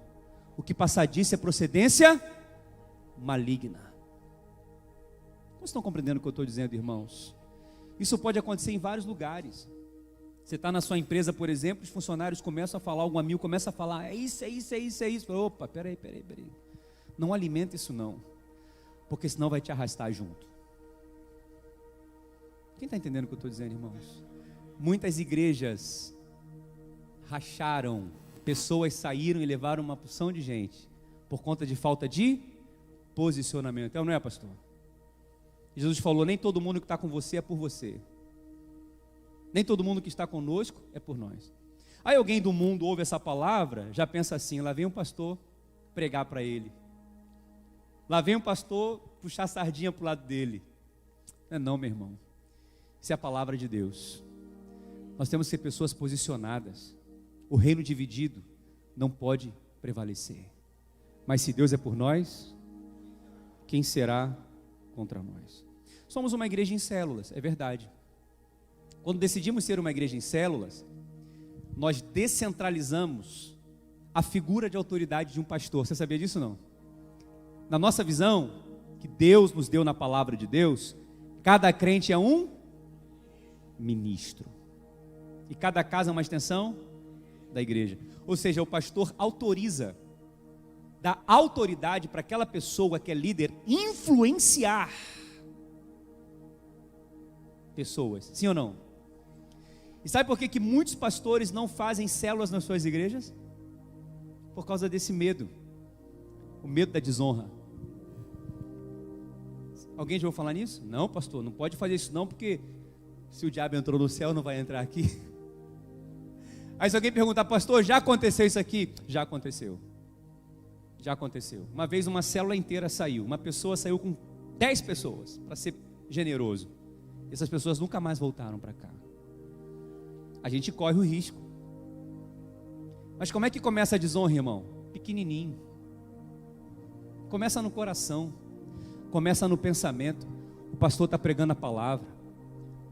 O que passar disso é procedência maligna. Vocês estão compreendendo o que eu estou dizendo, irmãos? Isso pode acontecer em vários lugares. Você está na sua empresa, por exemplo, os funcionários começam a falar, algum amigo começa a falar: é isso, é isso, é isso, é isso. Opa, peraí. Não alimenta isso não, porque senão vai te arrastar junto. Quem está entendendo o que eu estou dizendo, irmãos? Muitas igrejas racharam, pessoas saíram e levaram uma porção de gente por conta de falta de posicionamento. Não é, pastor? Jesus falou: nem todo mundo que está com você é por você, nem todo mundo que está conosco é por nós. Aí alguém do mundo ouve essa palavra, já pensa assim: lá vem um pastor pregar para ele, lá vem um pastor puxar a sardinha para o lado dele. Não, meu irmão, isso é a palavra de Deus. Nós temos que ser pessoas posicionadas. O reino dividido não pode prevalecer. Mas se Deus é por nós, quem será contra nós? Somos uma igreja em células, é verdade. Quando decidimos ser uma igreja em células, nós descentralizamos a figura de autoridade de um pastor. Você sabia disso não? Na nossa visão, que Deus nos deu na palavra de Deus, cada crente é um ministro. E cada casa é uma extensão da igreja. Ou seja, o pastor autoriza, dá autoridade para aquela pessoa que é líder influenciar pessoas, sim ou não? E sabe por que muitos pastores não fazem células nas suas igrejas? Por causa desse medo. O medo da desonra. Alguém já ouviu falar nisso? Não, pastor, não pode fazer isso não, porque se o diabo entrou no céu, não vai entrar aqui. Aí se alguém perguntar, pastor, já aconteceu isso aqui? Já aconteceu. Já aconteceu. Uma vez uma célula inteira saiu. Uma pessoa saiu com 10 pessoas, para ser generoso. Essas pessoas nunca mais voltaram para cá. A gente corre o risco. Mas como é que começa a desonra, irmão? Pequenininho. Começa no coração. Começa no pensamento. O pastor está pregando a palavra.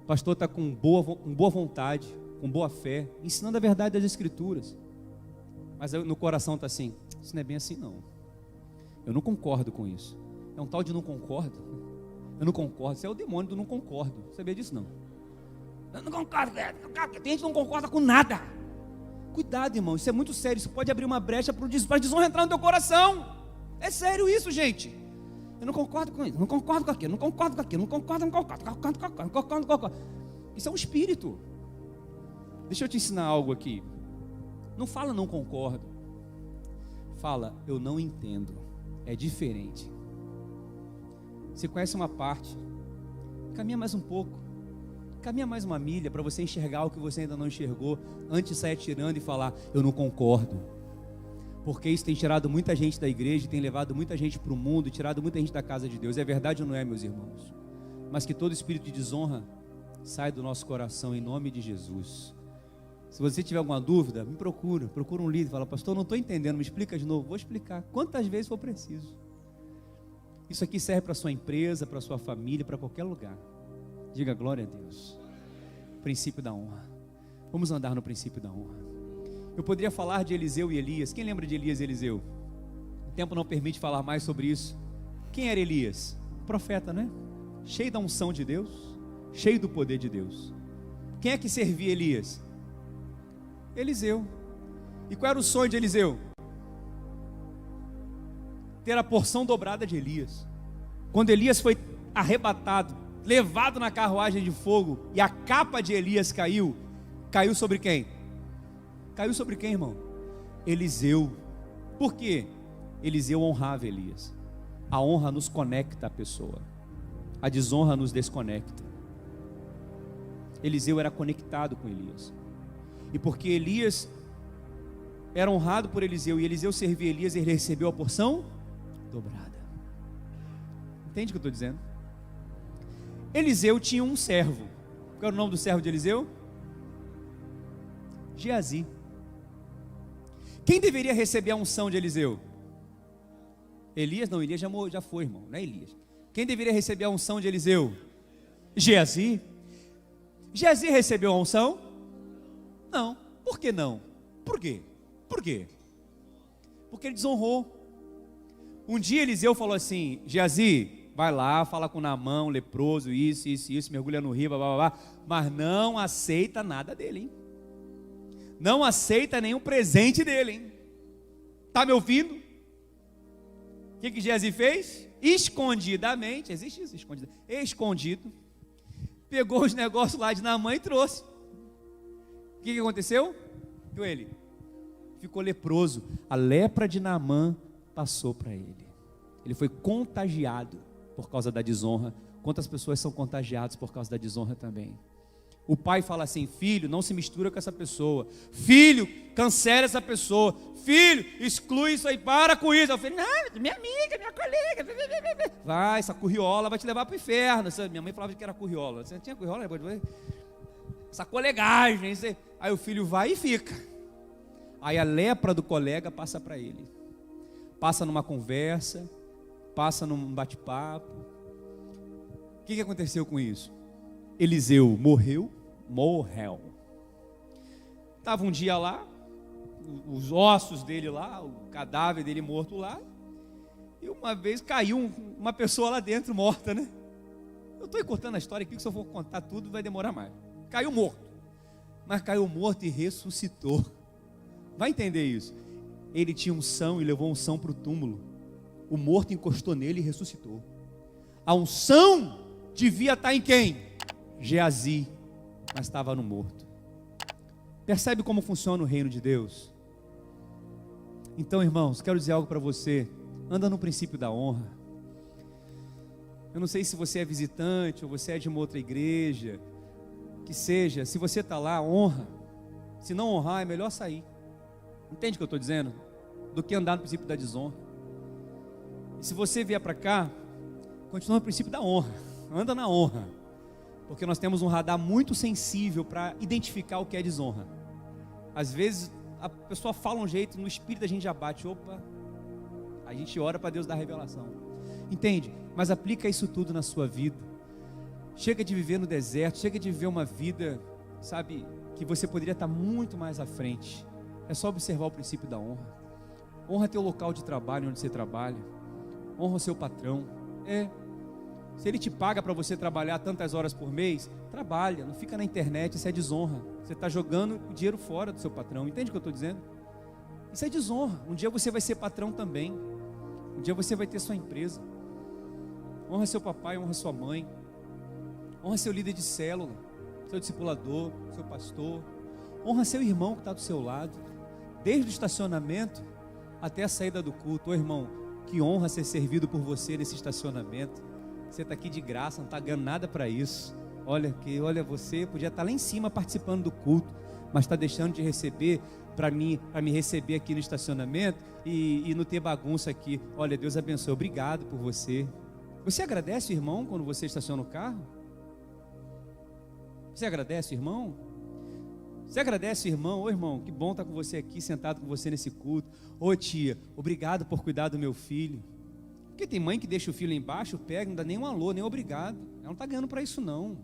O pastor está com boa vontade, com boa fé, ensinando a verdade das Escrituras. Mas no coração está assim, isso não é bem assim não. Eu não concordo com isso. É um tal de não concordo. Eu não concordo, isso é o demônio do não concordo. Sabia disso não? Eu não concordo, tem gente que não concorda com nada. Cuidado, irmão, isso é muito sério. Isso pode abrir uma brecha para a desonra entrar no teu coração. É sério isso, gente. Eu não concordo com isso, não concordo com aquilo, não concordo com aquilo, não concordo. Isso é um espírito. Deixa eu te ensinar algo aqui. Não fala não concordo. Fala, eu não entendo. É diferente. Você conhece uma parte, caminha mais um pouco, caminha mais uma milha para você enxergar o que você ainda não enxergou, antes de sair atirando e falar, eu não concordo. Porque isso tem tirado muita gente da igreja, tem levado muita gente para o mundo, tirado muita gente da casa de Deus. É verdade ou não é, meus irmãos? Mas que todo espírito de desonra sai do nosso coração em nome de Jesus. Se você tiver alguma dúvida, me procura um líder, fala, pastor, não estou entendendo, me explica de novo. Vou explicar, quantas vezes for preciso. Isso aqui serve para a sua empresa, para a sua família, para qualquer lugar. Diga glória a Deus. Princípio da honra. Vamos andar no princípio da honra. Eu poderia falar de Eliseu e Elias. Quem lembra de Elias e Eliseu? O tempo não permite falar mais sobre isso. Quem era Elias? Profeta, né? Cheio da unção de Deus, cheio do poder de Deus. Quem é que servia Elias? Eliseu. E qual era o sonho de Eliseu? Ter a porção dobrada de Elias. Quando Elias foi arrebatado, levado na carruagem de fogo, e a capa de Elias caiu sobre quem? Caiu sobre quem, irmão? Eliseu. Por quê? Eliseu honrava Elias. A honra nos conecta à pessoa. A desonra nos desconecta. Eliseu era conectado com Elias. E porque Elias era honrado por Eliseu e Eliseu servia Elias, ele recebeu a porção dobrada. Entende o que eu estou dizendo? Eliseu tinha um servo. Qual era o nome do servo de Eliseu? Geazi. Quem deveria receber a unção de Eliseu? Elias? Não, Elias já foi, irmão, não é Elias. Quem deveria receber a unção de Eliseu? Geazi. Geazi recebeu a unção? Não. Por que não? Por quê? Porque ele desonrou. Um dia Eliseu falou assim, Geazi, vai lá, fala com Naamã, leproso, isso, mergulha no rio, blá, blá, blá, mas não aceita nada dele, hein? Não aceita nenhum presente dele, hein? Está me ouvindo? O que Geazi fez? Escondidamente, existe isso, escondido, pegou os negócios lá de Naamã e trouxe. O que aconteceu? Com ele? Ficou leproso. A lepra de Naamã passou para ele. Ele foi contagiado por causa da desonra. Quantas pessoas são contagiadas por causa da desonra também? O pai fala assim, filho, não se mistura com essa pessoa. Filho, cancela essa pessoa. Filho, exclui isso aí, para com isso. Eu falei, não, minha amiga, minha colega. Vai, essa curriola vai te levar para o inferno. Minha mãe falava que era curriola. Você não tinha curriola? Essa colegagem. Aí o filho vai e fica. Aí a lepra do colega passa para ele. Passa numa conversa, passa num bate-papo. O que aconteceu com isso? Eliseu morreu. Estava um dia lá, os ossos dele lá, o cadáver dele morto lá, e uma vez caiu uma pessoa lá dentro morta, né? Eu estou encurtando a história aqui, que se eu for contar tudo vai demorar mais. Caiu morto, mas caiu morto e ressuscitou. Vai entender isso? Ele tinha unção e levou unção para o túmulo. O morto encostou nele e ressuscitou. A unção devia estar em quem? Geazi, mas estava no morto. Percebe como funciona o reino de Deus? Então, irmãos, quero dizer algo para você. Anda no princípio da honra. Eu não sei se você é visitante ou você é de uma outra igreja, que seja, se você está lá, honra. Se não honrar, é melhor sair. Entende o que eu estou dizendo? Do que andar no princípio da desonra. E se você vier para cá, continua no princípio da honra. Anda na honra. Porque nós temos um radar muito sensível para identificar o que é desonra. Às vezes a pessoa fala um jeito, no espírito a gente já bate, opa, a gente ora para Deus dar revelação. Entende? Mas aplica isso tudo na sua vida. Chega de viver no deserto, chega de viver uma vida, sabe, que você poderia estar muito mais à frente. É só observar o princípio da honra. Honra teu local de trabalho onde você trabalha. Honra o seu patrão. Se ele te paga para você trabalhar tantas horas por mês, trabalha, não fica na internet, isso é desonra. Você está jogando o dinheiro fora do seu patrão, entende o que eu estou dizendo? Isso é desonra. Um dia você vai ser patrão também. Um dia você vai ter sua empresa. Honra seu papai, honra sua mãe. Honra seu líder de célula, seu discipulador, seu pastor. Honra seu irmão que está do seu lado, desde o estacionamento até a saída do culto. Ô irmão, que honra ser servido por você nesse estacionamento. Você está aqui de graça, não está ganhando nada para isso. Olha, você podia estar lá em cima participando do culto, mas está deixando de receber para me receber aqui no estacionamento e não ter bagunça aqui. Olha, Deus abençoe, obrigado por você. Você agradece o irmão quando você estaciona o carro? Você agradece o irmão? Você agradece o irmão? Ô irmão, que bom estar com você aqui, sentado com você nesse culto. Ô tia, obrigado por cuidar do meu filho. Porque tem mãe que deixa o filho lá embaixo, pega, não dá nem um alô, nem um obrigado. Ela não está ganhando para isso não.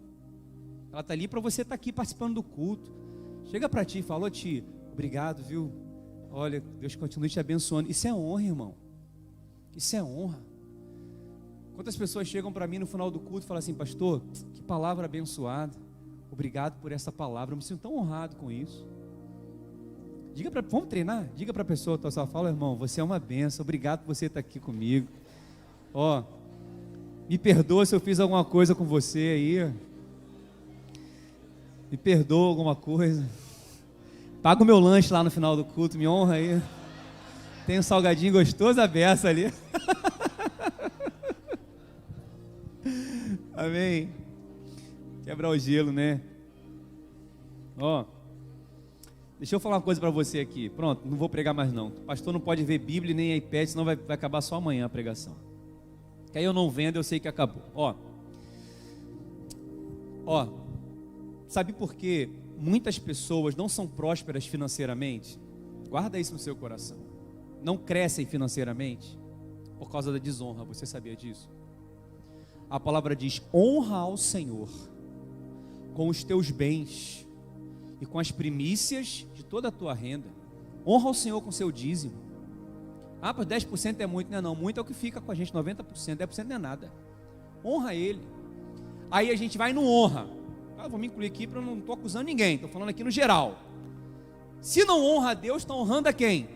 Ela está ali para você estar aqui participando do culto. Chega para ti e fala, ô tia, obrigado, viu? Olha, Deus continue te abençoando. Isso é honra, irmão. Isso é honra. Quantas pessoas chegam para mim no final do culto e falam assim, pastor, que palavra abençoada. Obrigado por essa palavra, eu me sinto tão honrado com isso. Vamos treinar? Diga para a pessoa, tu só fala, irmão, você é uma benção, obrigado por você estar aqui comigo. Me perdoa se eu fiz alguma coisa com você aí. Me perdoa alguma coisa. Paga o meu lanche lá no final do culto, me honra aí. Tem um salgadinho gostoso aberto ali. Amém. Quebrar o gelo, né? Deixa eu falar uma coisa para você aqui. Pronto, não vou pregar mais não. O pastor não pode ver Bíblia nem iPad, senão vai acabar só amanhã a pregação. Que aí eu não vendo, eu sei que acabou. Sabe por que muitas pessoas não são prósperas financeiramente? Guarda isso no seu coração. Não crescem financeiramente por causa da desonra. Você sabia disso? A palavra diz: honra ao Senhor com os teus bens e com as primícias de toda a tua renda. Honra ao Senhor com o seu dízimo. Mas 10% é muito, não, muito é o que fica com a gente, 90%, 10% não é nada. Honra Ele. Aí a gente vai e não honra. Vou me incluir aqui porque eu não estou acusando ninguém, estou falando aqui no geral. Se não honra a Deus, está honrando a quem?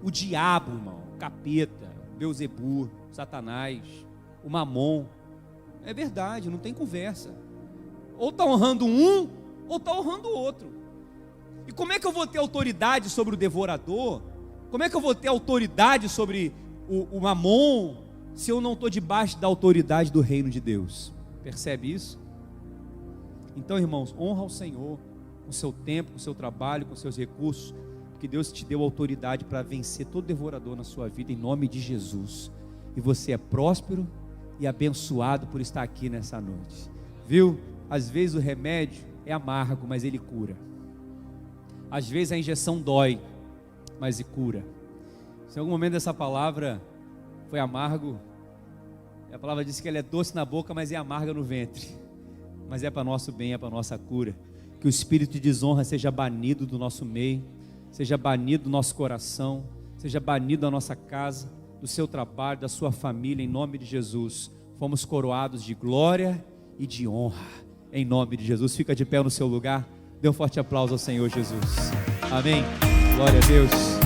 O diabo, irmão, o capeta, Beelzebub, Satanás, o Mamon. É verdade, não tem conversa. Ou está honrando um, ou está honrando o outro. E como é que eu vou ter autoridade sobre o devorador? Como é que eu vou ter autoridade sobre o Mamon, se eu não estou debaixo da autoridade do reino de Deus? Percebe isso? Então, irmãos, honra ao Senhor com o seu tempo, com o seu trabalho, com os seus recursos, porque Deus te deu autoridade para vencer todo devorador na sua vida, em nome de Jesus. E você é próspero e abençoado por estar aqui nessa noite. Viu? Às vezes o remédio é amargo, mas ele cura. Às vezes a injeção dói, mas cura. Se em algum momento essa palavra foi amargo, a palavra diz que ela é doce na boca, mas é amarga no ventre. Mas é para nosso bem, é para nossa cura. Que o espírito de desonra seja banido do nosso meio, seja banido do nosso coração, seja banido da nossa casa, do seu trabalho, da sua família, em nome de Jesus. Fomos coroados de glória e de honra, em nome de Jesus. Fica de pé no seu lugar, dê um forte aplauso ao Senhor Jesus. Amém. Glória a Deus.